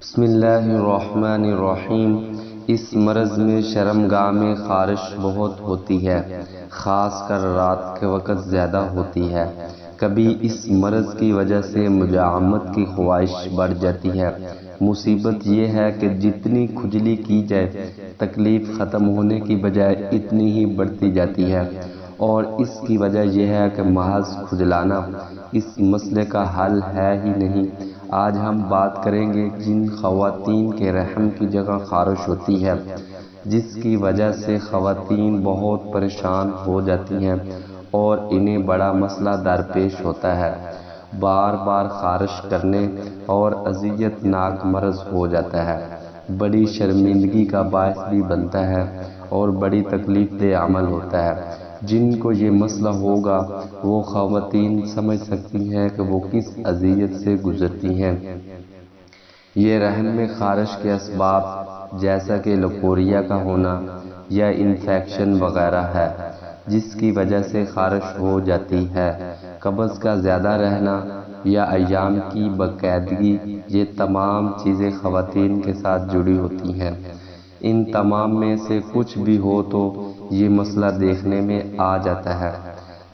بسم اللہ الرحمن الرحیم۔ اس مرض میں شرمگاہ میں خارش بہت ہوتی ہے، خاص کر رات کے وقت زیادہ ہوتی ہے۔ کبھی اس مرض کی وجہ سے مزاحمت کی خواہش بڑھ جاتی ہے۔ مصیبت یہ ہے کہ جتنی کھجلی کی جائے تکلیف ختم ہونے کی بجائے اتنی ہی بڑھتی جاتی ہے، اور اس کی وجہ یہ ہے کہ محض کھجلانا اس مسئلے کا حل ہے ہی نہیں۔ آج ہم بات کریں گے جن خواتین کے رحم کی جگہ خارش ہوتی ہے، جس کی وجہ سے خواتین بہت پریشان ہو جاتی ہیں اور انہیں بڑا مسئلہ درپیش ہوتا ہے۔ بار بار خارش کرنے اور اذیت ناک مرض ہو جاتا ہے، بڑی شرمندگی کا باعث بھی بنتا ہے اور بڑی تکلیف دہ عمل ہوتا ہے۔ جن کو یہ مسئلہ ہوگا وہ خواتین سمجھ سکتی ہیں کہ وہ کس اذیت سے گزرتی ہیں۔ یہ رحم میں خارش کے اسباب جیسا کہ لکوریا کا ہونا یا انفیکشن وغیرہ ہے، جس کی وجہ سے خارش ہو جاتی ہے۔ قبض کا زیادہ رہنا یا ایام کی باقاعدگی، یہ تمام چیزیں خواتین کے ساتھ جڑی ہوتی ہیں۔ ان تمام میں سے کچھ بھی ہو تو یہ مسئلہ دیکھنے میں آ جاتا ہے۔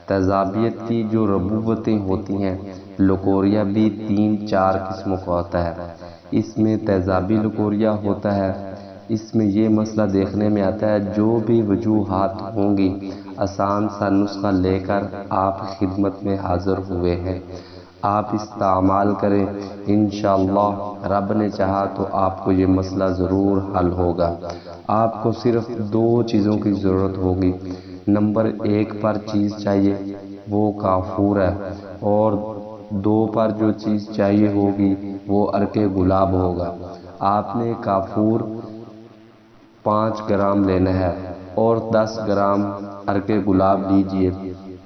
تیزابیت کی جو ربوتیں ہوتی ہیں، لکوریا بھی 3-4 قسموں کا ہوتا ہے۔ اس میں تیزابی لکوریا ہوتا ہے۔ اس میں یہ مسئلہ دیکھنے میں آتا ہے۔ جو بھی وجوہات ہوں گی، آسان سا نسخہ لے کر آپ خدمت میں حاضر ہوئے ہیں۔ آپ استعمال کریں، انشاءاللہ رب نے چاہا تو آپ کو یہ مسئلہ ضرور حل ہوگا۔ آپ کو صرف 2 چیزوں کی ضرورت ہوگی۔ نمبر 1 پر چیز چاہیے وہ کافور ہے، اور 2 پر جو چیز چاہیے ہوگی وہ عرق گلاب ہوگا۔ آپ نے کافور 5 گرام لینا ہے اور 10 گرام عرق گلاب لیجئے۔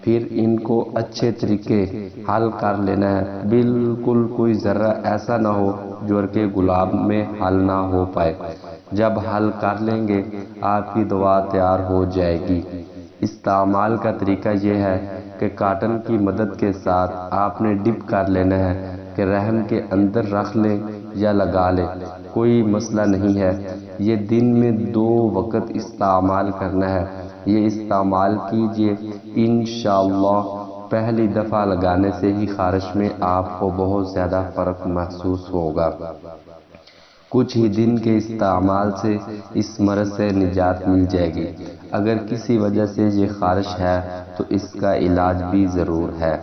پھر ان کو اچھے طریقے حل کر لینا ہے۔ بالکل کوئی ذرہ ایسا نہ ہو جو عرق گلاب میں حل نہ ہو پائے۔ جب حل کر لیں گے آپ کی دوا تیار ہو جائے گی۔ استعمال کا طریقہ یہ ہے کہ کاٹن کی مدد کے ساتھ آپ نے ڈپ کر لینا ہے کہ رحم کے اندر رکھ لیں یا لگا لیں، کوئی مسئلہ نہیں ہے۔ یہ دن میں 2 وقت استعمال کرنا ہے۔ یہ استعمال کیجئے، انشاءاللہ پہلی دفعہ لگانے سے ہی خارش میں آپ کو بہت زیادہ فرق محسوس ہوگا۔ کچھ ہی دن کے استعمال سے اس مرض سے نجات مل جائے گی۔ اگر کسی وجہ سے یہ خارش ہے تو اس کا علاج بھی ضرور ہے۔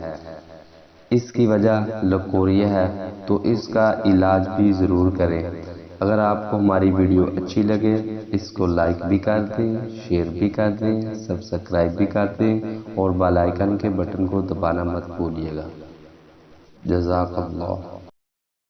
اس کی وجہ لکوریا ہے تو اس کا علاج بھی ضرور کریں۔ اگر آپ کو ہماری ویڈیو اچھی لگے اس کو لائک بھی کر دیں، شیئر بھی کر دیں، سبسکرائب بھی کر دیں اور بیل آئیکن کے بٹن کو دبانا مت بھولیے گا۔ جزاک اللہ۔